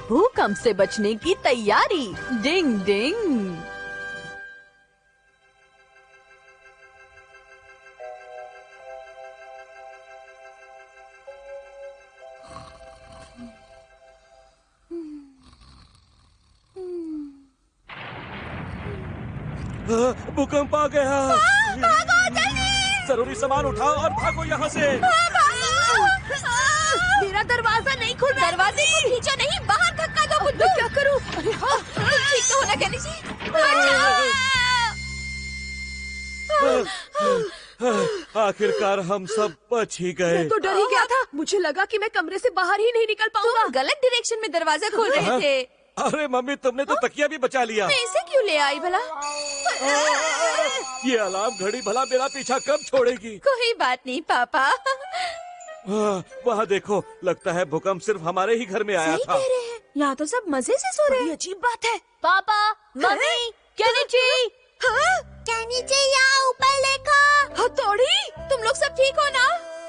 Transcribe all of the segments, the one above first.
भूकंप से बचने की तैयारी। डिंग डिंग। भूकंप आ गया। भागो जल्दी। जरूरी सामान उठाओ और भागो यहाँ से। मेरा दरवाजा नहीं खुल रहा। दरवाजे को खींचो नहीं, बाहर धक्का दो। बुद्धू क्या करूं? ठीक तो होना कहने जी। आखिरकार हम सब बच ही गए। मैं तो डर ही गया था। मुझे लगा कि मैं कमरे से बाहर ही नहीं निकल पाऊंगा। तुम गलत डायरेक्शन में दरवाजा खोल रहे थे। अरे मम्मी, तुमने तो तकिया भी बचा लिया। मैं इसे क्यों ले आई भला? ये अलार्म घड़ी भला मेरा पीछा कब छोड़ेगी? कोई बात नहीं पापा। वहाँ देखो, लगता है भूकंप सिर्फ हमारे ही घर में आया था। कह रहे हैं, यहाँ तो सब मजे से सो रहे हैं। अजीब बात है। पापा, मम्मी, केनिची। केनिची, यहाँ ऊपर देखो। हथौड़ी, तुम लोग सब ठीक हो ना?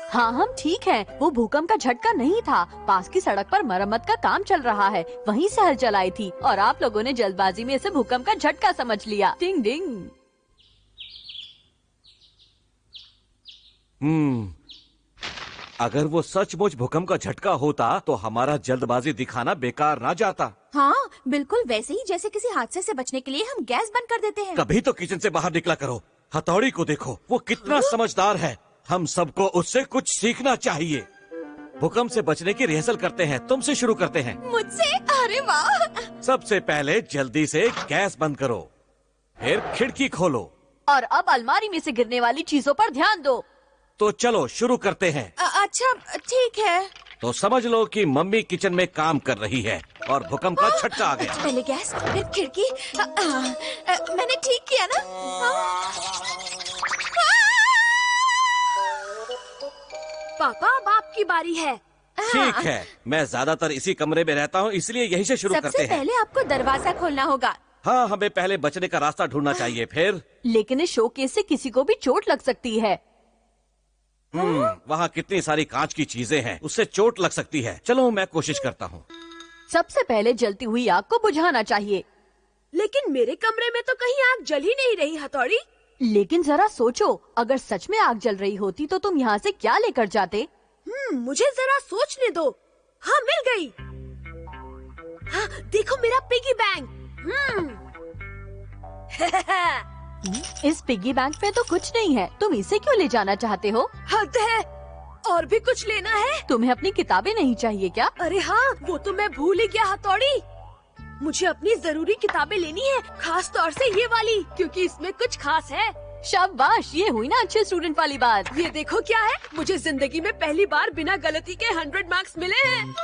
हाँ, हम ठीक हैं। वो भूकंप का झटका नहीं था। पास की सड़क पर मरम्मत का काम चल रहा है, वहीं से हलचल आई थी और आप लोगों ने जल्दबाजी में इसे भूकंप का झटका समझ लिया। डिंग डिंग। अगर वो सचमुच भूकंप का झटका होता तो हमारा जल्दबाजी दिखाना बेकार ना जाता। हाँ, बिल्कुल वैसे ही जैसे किसी हादसे से बचने के लिए हम गैस बंद कर देते हैं। कभी तो किचन से बाहर निकला करो। हथौड़ी को देखो, वो कितना समझदार है। हम सबको उससे कुछ सीखना चाहिए। भूकंप से बचने की रिहर्सल करते हैं। तुमसे शुरू करते हैं। मुझसे? अरे वाह। सबसे पहले जल्दी से गैस बंद करो, फिर खिड़की खोलो और अब अलमारी में से गिरने वाली चीजों पर ध्यान दो। तो चलो शुरू करते हैं। अच्छा ठीक है। तो समझ लो कि मम्मी किचन में काम कर रही है और भूकंप का झटका आ गया। पहले गैस, फिर खिड़की। मैंने ठीक किया ना? पापा, अब आपकी बारी है। ठीक है, मैं ज्यादातर इसी कमरे में रहता हूँ, इसलिए यहीं से शुरू करते हैं। सबसे पहले आपको दरवाजा खोलना होगा। हाँ, हमें पहले बचने का रास्ता ढूंढना चाहिए। फिर लेकिन इस शोकेस से किसी को भी चोट लग सकती है। वहाँ कितनी सारी कांच की चीजें हैं, उससे चोट लग सकती है। चलो मैं कोशिश करता हूँ। सबसे पहले जलती हुई आग को बुझाना चाहिए। लेकिन मेरे कमरे में तो कहीं आग जल ही नहीं रही। हथौड़ी, लेकिन जरा सोचो, अगर सच में आग जल रही होती तो तुम यहाँ से क्या लेकर जाते? मुझे जरा सोचने दो। हाँ, मिल गई। हाँ, देखो मेरा पिगी बैंक। इस पिगी बैंक में तो कुछ नहीं है, तुम इसे क्यों ले जाना चाहते हो? हद है, और भी कुछ लेना है? तुम्हें अपनी किताबें नहीं चाहिए क्या? अरे हाँ, वो तो मैं भूल ही गया हथौड़ी। मुझे अपनी जरूरी किताबें लेनी है, खास तौर से ये वाली, क्योंकि इसमें कुछ खास है। शाबाश, ये हुई ना अच्छे स्टूडेंट वाली बात। ये देखो क्या है, मुझे जिंदगी में पहली बार बिना गलती के 100 मार्क्स मिले हैं।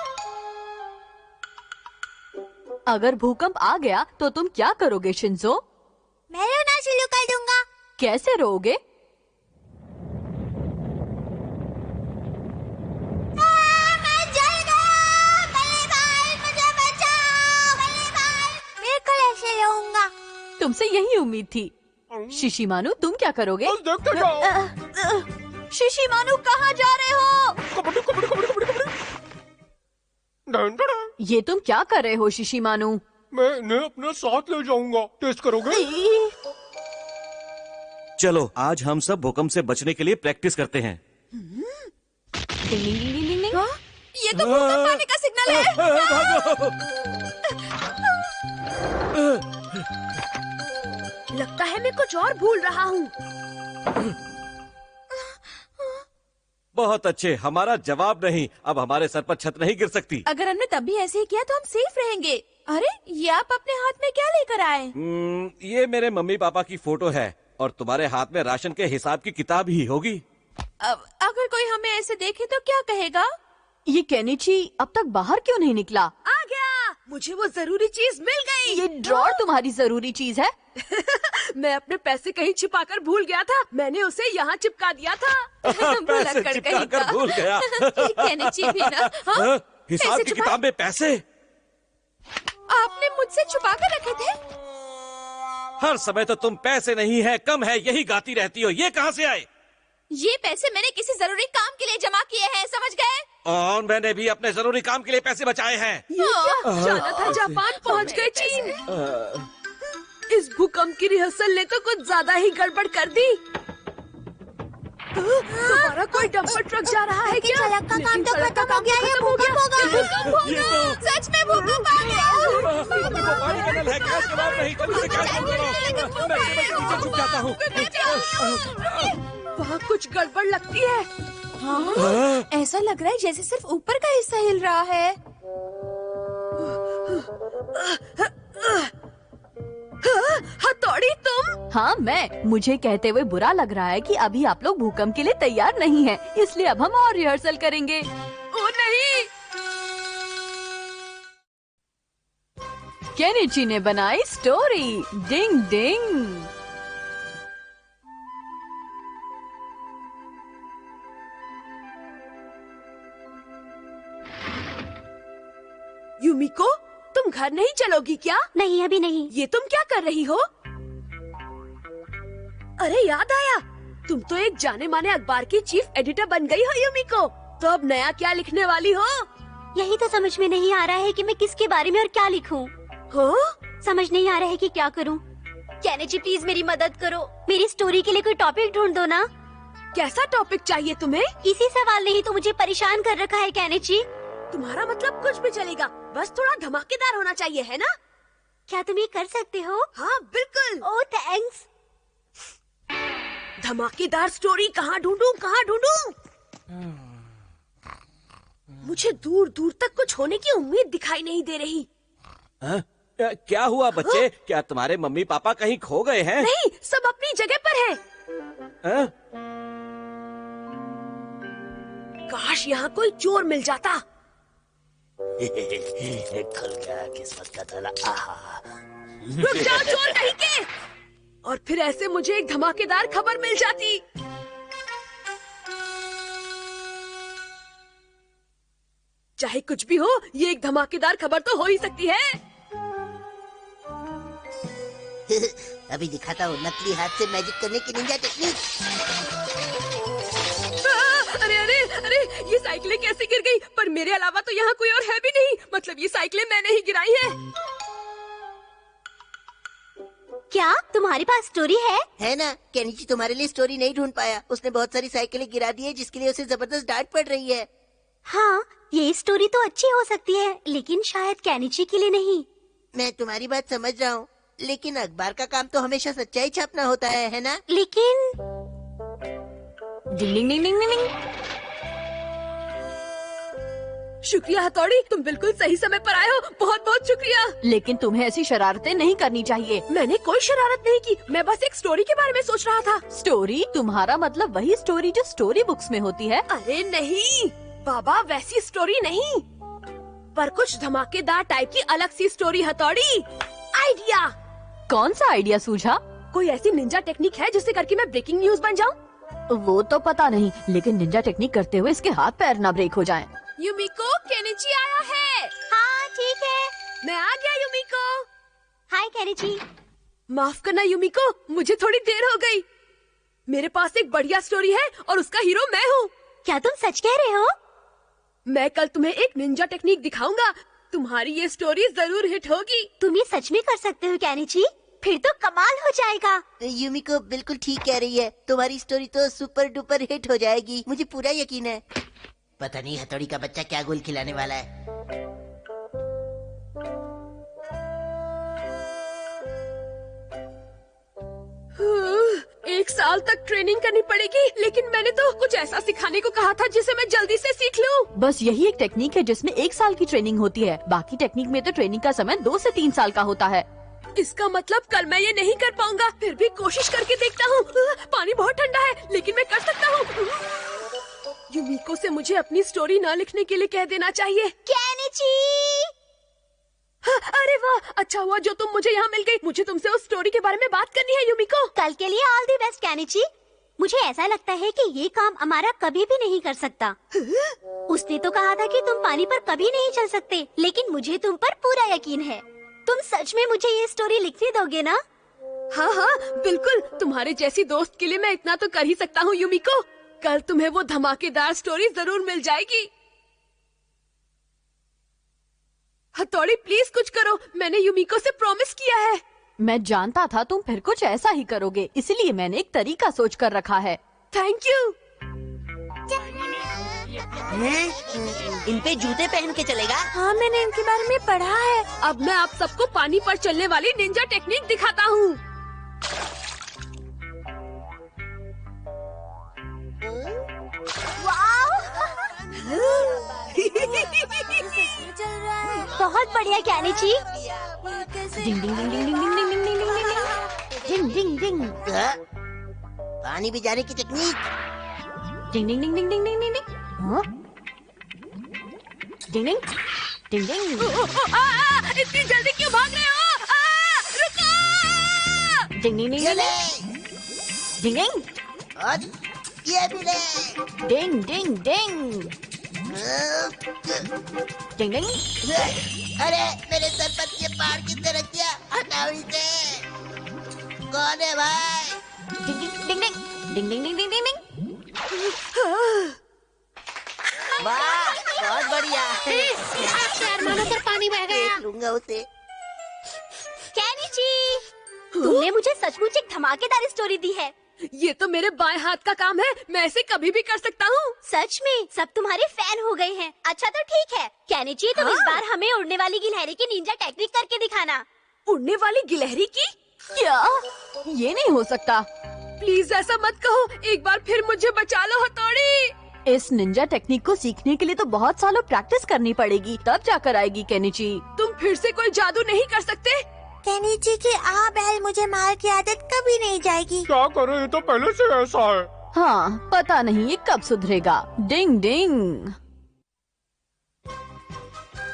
अगर भूकंप आ गया तो तुम क्या करोगे शिंजो? मैं रोना शुरू कर दूंगा। कैसे रोओगे? मैं जल गया। बल्ले भाई, मुझे बचाओ। बल्ले भाई, मैं कैसे रहूंगा? तुमसे यही उम्मीद थी। शिशिमानु, तुम क्या करोगे? देखते जाओ। शिशिमानु, कहाँ जा रहे हो? कबड्डी कबड्डी कबड्डी कबड्डी कबड्डी। ये तुम क्या कर रहे हो शिशिमानु? मैं इन्हें अपने साथ ले जाऊंगा। टेस्ट करोगे? चलो, आज हम सब भूकंप से बचने के लिए प्रैक्टिस करते हैं। डिंग डिंग डिंग डिंग डिंग। ये तो भूकंप आने का सिग्नल है। भागो। लगता है मैं कुछ और भूल रहा हूँ। बहुत अच्छे, हमारा जवाब नहीं। अब हमारे सर पर छत नहीं गिर सकती। अगर हमने तब भी ऐसे ही किया तो हम सेफ रहेंगे। अरे, ये आप अपने हाथ में क्या लेकर आए? ये मेरे मम्मी पापा की फोटो है और तुम्हारे हाथ में राशन के हिसाब की किताब ही होगी। अगर कोई हमें ऐसे देखे तो क्या कहेगा? ये केनिची अब तक बाहर क्यों नहीं निकला? आ गया, मुझे वो जरूरी चीज मिल गई। ये ड्रॉर तुम्हारी जरूरी चीज है? मैं अपने पैसे कहीं छिपाकर भूल गया था। मैंने उसे यहाँ चिपका दिया था। पैसे चिपकाकर भूल गया। केनिची भी ना। हाँ? हिसाब की किताब में पैसे आपने मुझसे छुपा कर रखे थे? हर समय तो तुम पैसे नहीं है, कम है, यही गाती रहती हो। ये कहाँ से आए? ये पैसे मैंने किसी जरूरी काम के लिए जमा किए हैं, समझ गए? और मैंने भी अपने जरूरी काम के लिए पैसे बचाए हैं। ये क्या? जाना था जापान, पहुंच गए चीन। इस भूकंप की रिहर्सल ने तो कुछ ज्यादा ही गड़बड़ कर दी। दोबारा कोई डंपर ट्रक जा रहा है क्या? सड़क का काम तो सड़क का खत्म हो गया, ये भूकंप होगा। भूकंप होगा। सच में भूकंप आ गया। पानी का नल है, गैस के बाहर नहीं, जल्दी से गैस बंद करो। मैं टेबल के नीचे छुप जाता हूँ। वहाँ कुछ गड़बड़ लगती है। हाँ, ऐसा लग रहा है जैसे सिर्फ ऊपर का हिस्सा हिल रहा है। हथौड़ी तुम? हाँ मैं। मुझे कहते हुए बुरा लग रहा है कि अभी आप लोग भूकंप के लिए तैयार नहीं हैं, इसलिए अब हम और रिहर्सल करेंगे। ओ नहीं। केनिची ने बनाई स्टोरी। डिंग डिंग। युमिको, तुम घर नहीं चलोगी क्या? नहीं, अभी नहीं। ये तुम क्या कर रही हो? अरे याद आया, तुम तो एक जाने माने अखबार की चीफ एडिटर बन गई हो युमिको। तो अब नया क्या लिखने वाली हो? यही तो समझ में नहीं आ रहा है कि मैं किसके बारे में और क्या लिखूं। हो? समझ नहीं आ रहा है कि क्या करूं। केनिची प्लीज मेरी मदद करो। मेरी स्टोरी के लिए कोई टॉपिक ढूंढ दो ना। कैसा टॉपिक चाहिए तुम्हें? इसी सवाल ने ही तो मुझे परेशान कर रखा है केनिची। तुम्हारा मतलब कुछ भी चलेगा, बस थोड़ा धमाकेदार होना चाहिए, है ना? क्या तुम ये कर सकते हो? हाँ बिल्कुल। ओह थैंक्स। धमाकेदार स्टोरी कहाँ ढूंढूं, कहाँ ढूंढूं? मुझे दूर दूर तक कुछ होने की उम्मीद दिखाई नहीं दे रही। क्या हुआ बच्चे? क्या तुम्हारे मम्मी पापा कहीं खो गए हैं? नहीं, सब अपनी जगह पर हैं। हाँ? काश यहाँ कोई चोर मिल जाता। खुल गया किस्मत का ताला। रुक जाओ चोर कहीं के। और फिर ऐसे मुझे एक धमाकेदार खबर मिल जाती। चाहे कुछ भी हो, ये एक धमाकेदार खबर तो हो ही सकती है। अभी दिखाता हूँ नकली हाथ से मैजिक करने की निंजा टेक्निक। अरे अरे अरे, ये साइकिलें कैसे गिर गई? पर मेरे अलावा तो यहाँ कोई और है भी नहीं। मतलब ये साइकिलें मैंने ही गिराई है। क्या तुम्हारे पास स्टोरी है ना? केनिची तुम्हारे लिए स्टोरी नहीं ढूंढ पाया। उसने बहुत सारी साइकिलें गिरा दी है, जिसके लिए उसे जबरदस्त डांट पड़ रही है। हाँ, ये स्टोरी तो अच्छी हो सकती है, लेकिन शायद केनिची के लिए नहीं। मैं तुम्हारी बात समझ रहा हूँ, लेकिन अखबार का काम तो हमेशा सच्चाई छापना होता है ना? लेकिन डिंग डिंग डिंग डिंग डिंग। शुक्रिया हथौड़ी, तुम बिल्कुल सही समय पर आए हो। बहुत बहुत शुक्रिया। लेकिन तुम्हें ऐसी शरारतें नहीं करनी चाहिए। मैंने कोई शरारत नहीं की, मैं बस एक स्टोरी के बारे में सोच रहा था। स्टोरी? तुम्हारा मतलब वही स्टोरी जो स्टोरी बुक्स में होती है? अरे नहीं बाबा, वैसी स्टोरी नहीं, पर कुछ धमाकेदार टाइप की अलग सी स्टोरी हथौड़ी। आइडिया। कौन सा आइडिया सूझा? कोई ऐसी निंजा टेक्निक है जिससे करके मैं ब्रेकिंग न्यूज बन जाऊं? वो तो पता नहीं, लेकिन निंजा टेक्निक करते हुए इसके हाथ पैर ना ब्रेक हो जाएं। युमिको, केनिची आया है। हाँ ठीक है। मैं आ गया युमिको। हाय केनिची। माफ करना युमिको, मुझे थोड़ी देर हो गई। मेरे पास एक बढ़िया स्टोरी है और उसका हीरो मैं हूँ। क्या तुम सच कह रहे हो? मैं कल तुम्हें एक निंजा टेक्निक दिखाऊंगा। तुम्हारी ये स्टोरी जरूर हिट होगी। तुम ये सच में कर सकते हो केनिची? फिर तो कमाल हो जाएगा। युमिको बिल्कुल ठीक कह रही है। तुम्हारी स्टोरी तो सुपर डुपर हिट हो जाएगी, मुझे पूरा यकीन है। पता नहीं हथौड़ी का बच्चा क्या गोल खिलाने वाला है। एक साल तक ट्रेनिंग करनी पड़ेगी, लेकिन मैंने तो कुछ ऐसा सिखाने को कहा था जिसे मैं जल्दी से सीख लूं। बस यही एक टेक्निक है जिसमें 1 साल की ट्रेनिंग होती है। बाकी टेक्निक में तो ट्रेनिंग का समय 2 से 3 साल का होता है। इसका मतलब कल मैं ये नहीं कर पाऊंगा। फिर भी कोशिश करके देखता हूँ। पानी बहुत ठंडा है, लेकिन मैं कर सकता हूँ। युमिको से मुझे अपनी स्टोरी न लिखने के लिए कह देना चाहिए। केनिची! अरे वाह, अच्छा हुआ जो तुम मुझे यहाँ मिल गई। मुझे तुमसे उस स्टोरी के बारे में बात करनी है युमिको। कल के लिए ऑल दी बेस्ट केनिची। मुझे ऐसा लगता है कि ये काम अमारा कभी भी नहीं कर सकता। उसने तो कहा था कि तुम पानी पर कभी नहीं चल सकते, लेकिन मुझे तुम पर पूरा यकीन है। तुम सच में मुझे ये स्टोरी लिखने दोगे ना? हाँ हाँ बिल्कुल, तुम्हारे जैसी दोस्त के लिए मैं इतना तो कर ही सकता हूँ युमिको। कल तुम्हें वो धमाकेदार स्टोरी जरूर मिल जाएगी। हथौड़ी प्लीज कुछ करो, मैंने यूमिको से प्रॉमिस किया है। मैं जानता था तुम फिर कुछ ऐसा ही करोगे, इसलिए मैंने एक तरीका सोच कर रखा है। Thank you. इन पे जूते पहन के चलेगा? हाँ, मैंने इनके बारे में पढ़ा है। अब मैं आप सबको पानी पर चलने वाली निंजा टेक्निक दिखाता हूँ। बहुत बढ़िया कैनिची। डिंग डिंग डिंग डिंग डिंग डिंग डिंग डिंग डिंग डिंग डिंग डिंग पानी भी जाने की टेक्निक। डिंग डिंग डिंग डिंग डिंग डिंग डिंग डिंग हाँ? डिंग डिंग डिंग डिंग इतनी जल्दी क्यों भाग रहे हो? रुको! डिंग डिंग डिंग ये ले, डिंग डिंग और ये भी ले। डिंग डिंग डिंग डिंग डिंग। अरे मेरे सर पर ये पहाड़ किसने रख दिया? हटाओ इसे। कौन है भाई? डिंग डिंग डिंग डिंग डिंग डिंग डिंग डिंग। वाह, बहुत बढ़िया। मानो सर पानी बह देख लूंगा उसे। कैनिची, तुमने मुझे सचमुच एक धमाकेदार स्टोरी दी है। ये तो मेरे बाएं हाथ का काम है, मैं ऐसे कभी भी कर सकता हूँ। सच में सब तुम्हारे फैन हो गए हैं। अच्छा तो ठीक है कैनिची, तुम इस बार हमें उड़ने वाली गिलहरी की निंजा टेक्निक करके दिखाना। उड़ने वाली गिलहरी की? क्या? ये नहीं हो सकता। प्लीज ऐसा मत कहो, एक बार फिर मुझे बचा लो हथौड़ी। इस निंजा टेक्निक को सीखने के लिए तो बहुत सालों प्रैक्टिस करनी पड़ेगी, तब जाकर आएगी केनिची। तुम फिर से कोई जादू नहीं कर सकते? कैनिची की आ बैल मुझे मार की आदत कभी नहीं जाएगी। क्या करें, ये तो पहले से ऐसा है। हाँ, पता नहीं ये कब सुधरेगा। डिंग डिंग।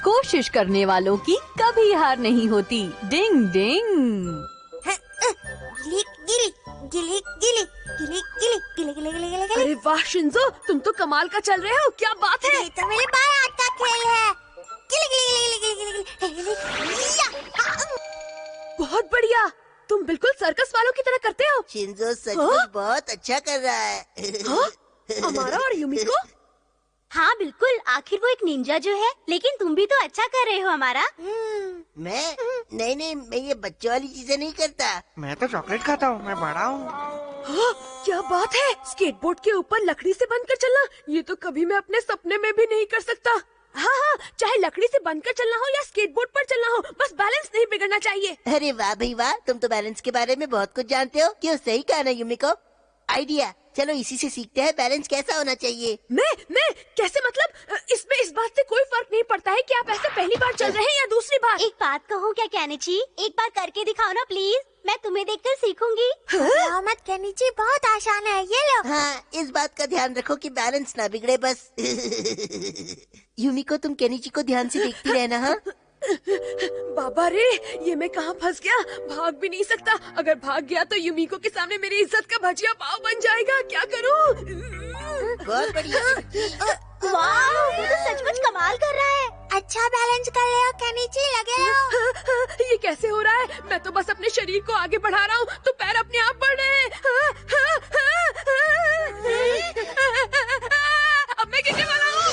कोशिश करने वालों की कभी हार नहीं होती। डिंग डिंग। गिली गिली गिली गिली गिली गिली गिली गिली गिली गिली गिली। अरे वाह शिंजो, तुम तो कमाल का चल रहे हो, क्या बात है। ये तो मेरे बाएं हाथ का खेल है। गिली गिली गिली गिली गिली गिली गिली। या! बहुत बढ़िया, तुम बिल्कुल सर्कस वालों की तरह करते हो। शिंजो सचमुच बहुत अच्छा कर रहा है। हमारा और यूमिको? हाँ बिल्कुल, आखिर वो एक निंजा जो है। लेकिन तुम भी तो अच्छा कर रहे हो हमारा। मैं नहीं, मैं ये बच्चों वाली चीजें नहीं करता। मैं तो चॉकलेट खाता हूँ, मैं बड़ा हूँ। हाँ, क्या बात है, स्केटबोर्ड के ऊपर लकड़ी से बंधकर चलना, ये तो कभी मैं अपने सपने में भी नहीं कर सकता। हाँ, चाहे लकड़ी से बंधकर चलना हो या स्केटबोर्ड पर चलना हो, बस बैलेंस नहीं बिगड़ना चाहिए। अरे वाह भाई वाह, तुम तो बैलेंस के बारे में बहुत कुछ जानते हो। क्यों, सही कहा ना यूमिको? आइडिया, चलो इसी से सीखते हैं बैलेंस कैसा होना चाहिए। मैं कैसे, मतलब इसमें इस बात से कोई फर्क नहीं पड़ता है कि आप ऐसे पहली बार चल रहे हैं या दूसरी बार। एक बात कहूँ क्या कैनिची, एक बार करके दिखाओ ना प्लीज, मैं तुम्हें देखकर सीखूंगी। मत कैनिची, बहुत आसान है, ये लो। हाँ, इस बात का ध्यान रखो कि बैलेंस ना बिगड़े बस। यूमिको, तुम केनिची को ध्यान से देखती रहना। हाँ बाबा रे, ये मैं कहाँ फंस गया, भाग भी नहीं सकता। अगर भाग गया तो यूमिको के सामने मेरी इज्जत का भजिया पाव बन जाएगा, क्या करूँ? बहुत बढ़िया। वाह, ये तो सचमुच कमाल कर रहा है। अच्छा बैलेंस कर रहे हो कैनिची, लगे रहो। ये कैसे हो रहा है? मैं तो बस अपने शरीर को आगे बढ़ा रहा हूँ तो पैर अपने आप बढ़ रहे हैं। अब मैं गिरने वाला हूँ।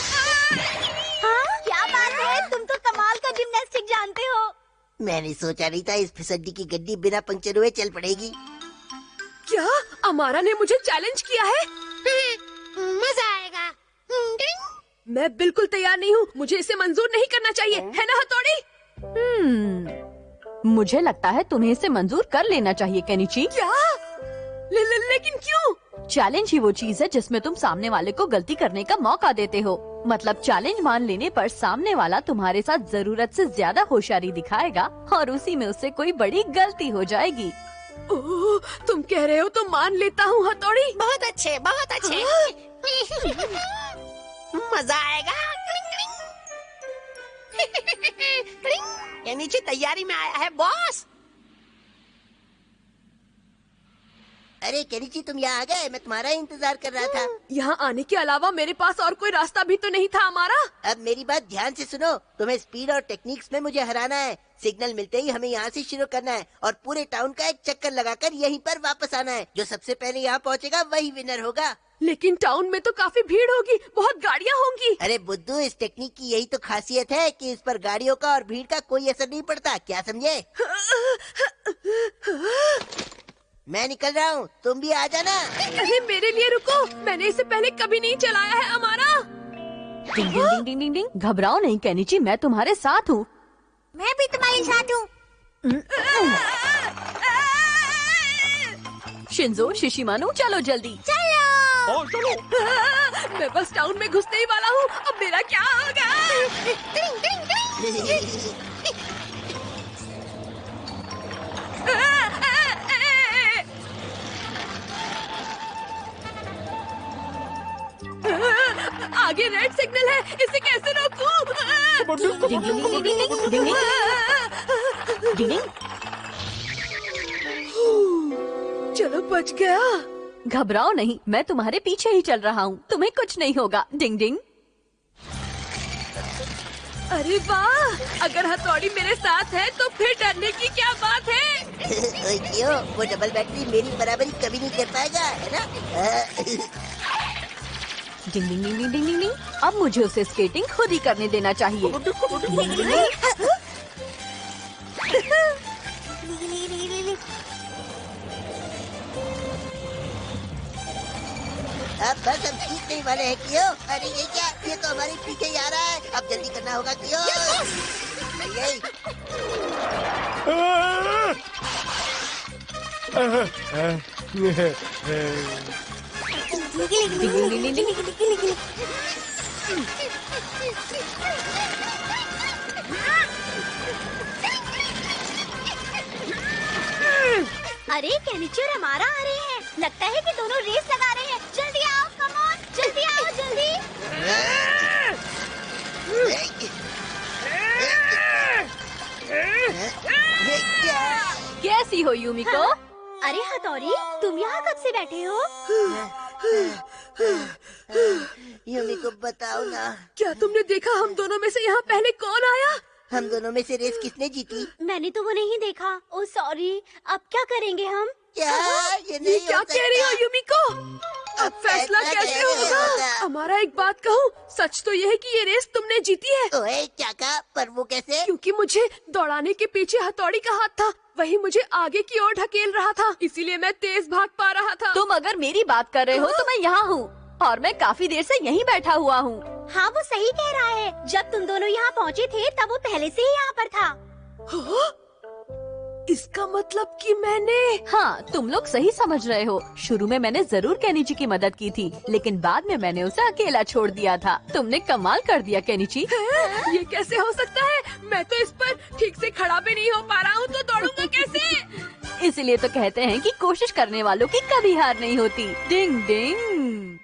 हाँ, क्या बात है, तुम तो कमाल का जिम्नास्टिक जानते हो। मैंने सोचा नहीं था इस फिसड्डी की गड्डी बिना पंक्चर हुए चल पड़ेगी। क्या अमारा ने मुझे चैलेंज किया है? मजा आएगा। मैं बिल्कुल तैयार नहीं हूँ, मुझे इसे मंजूर नहीं करना चाहिए, है ना हथौड़ी? मुझे लगता है तुम्हें इसे मंजूर कर लेना चाहिए केनिची। क्या? लेकिन क्यों? चैलेंज ही वो चीज है जिसमें तुम सामने वाले को गलती करने का मौका देते हो। मतलब चैलेंज मान लेने पर सामने वाला तुम्हारे साथ जरूरत से ज्यादा होशियारी दिखाएगा और उसी में उससे कोई बड़ी गलती हो जाएगी। ओह, तुम कह रहे हो तो मान लेता हूँ हथौड़ी। बहुत अच्छे, बहुत अच्छे। मजा आएगा। केनिची तैयारी में आया है बॉस। अरे केनिची, तुम यहाँ आ गए। मैं तुम्हारा इंतजार कर रहा था। यहाँ आने के अलावा मेरे पास और कोई रास्ता भी तो नहीं था हमारा। अब मेरी बात ध्यान से सुनो। तुम्हें स्पीड और टेक्निक्स में मुझे हराना है। सिग्नल मिलते ही हमें यहाँ से शुरू करना है और पूरे टाउन का एक चक्कर लगाकर यहीं पर वापस आना है। जो सबसे पहले यहाँ पहुँचेगा वही विनर होगा। लेकिन टाउन में तो काफी भीड़ होगी, बहुत गाड़ियाँ होंगी। अरे बुद्धू, इस टेक्निक की यही तो खासियत है कि इस पर गाड़ियों का और भीड़ का कोई असर नहीं पड़ता। क्या समझे? मैं निकल रहा हूँ, तुम भी आ जाना। अरे मेरे लिए रुको, मैंने इसे पहले कभी नहीं चलाया है हमारा। डिंग डिंग डिंग डिंग डिंग डिंग। घबराओ नहीं केनिची, मैं तुम्हारे साथ हूँ। मैं भी तुम्हारे साथ हूँ। शिंजो, शिशिमानु, चलो जल्दी। चलो। मैं बस टाउन में घुसने ही वाला हूँ। अब मेरा क्या होगा? टिंग, टिंग, टिंग। आगे रेड सिग्नल है, इसे कैसे रोकूं? डिंग डिंग डिंग डिंग डिंग डिंग डिंग डिंग डिंग। चलो बच गया। घबराओ नहीं, मैं तुम्हारे पीछे ही चल रहा हूँ, तुम्हें कुछ नहीं होगा। डिंग डिंग। अरे वाह, अगर हथौड़ी मेरे साथ है तो फिर डरने की क्या बात है? ओए क्यों? वो डबल बैटरी मेरी बराबरी कभी नहीं कर पाएगा, है ना? डिंग डिंग डिंग डिंग डिंग डिंग। अब मुझे उसे स्केटिंग खुद ही करने देना चाहिए। अब बस हम जीतने वाले हैं क्यों? अरे ये क्या? ये तो हमारे पीछे ही आ रहा है। अब जल्दी करना होगा क्यों? यही। डिंग डिंग डिंग डिंग डिंग। अरे केनिची और हमारा आ रहे हैं। लगता है कि दोनों रेस लगा रहे हैं। जल्दी आओ, कम ऑन, जल्दी आओ, जल्दी। ये क्या? कैसी हो यूमिको? अरे हथौड़ी, तुम यहाँ कब से बैठे हो? यूमी को बताओ ना। क्या तुमने देखा हम दोनों में से यहाँ पहले कौन आया? हम दोनों में से रेस किसने जीती? मैंने तो वो नहीं देखा। ओ सॉरी, अब क्या करेंगे हम? क्या? ये ये नहीं क्या हो कह रही हो सकता। यूमिको? अब फैसला कैसे होगा? हमारा एक बात कहूँ, सच तो यह है कि ये रेस तुमने जीती है। ओए चाका, पर वो कैसे? क्योंकि मुझे दौड़ाने के पीछे हथौड़ी का हाथ था, वही मुझे आगे की ओर ढकेल रहा था, इसीलिए मैं तेज भाग पा रहा था। तुम अगर मेरी बात कर रहे हो तो मैं यहाँ हूँ और मैं काफी देर से यहीं बैठा हुआ हूँ। हाँ, वो सही कह रहा है। जब तुम दोनों यहाँ पहुँचे थे तब वो पहले से ही यहाँ पर था। हाँ? इसका मतलब कि मैंने... हाँ, तुम लोग सही समझ रहे हो। शुरू में मैंने जरूर केनिची की मदद की थी, लेकिन बाद में मैंने उसे अकेला छोड़ दिया था। तुमने कमाल कर दिया केनिची। ये कैसे हो सकता है? मैं तो इस पर ठीक से खड़ा भी नहीं हो पा रहा हूँ, तो दौड़ूंगा कैसे? इसलिए तो कहते हैं कि कोशिश करने वालों की कभी हार नहीं होती। डिंग डिंग।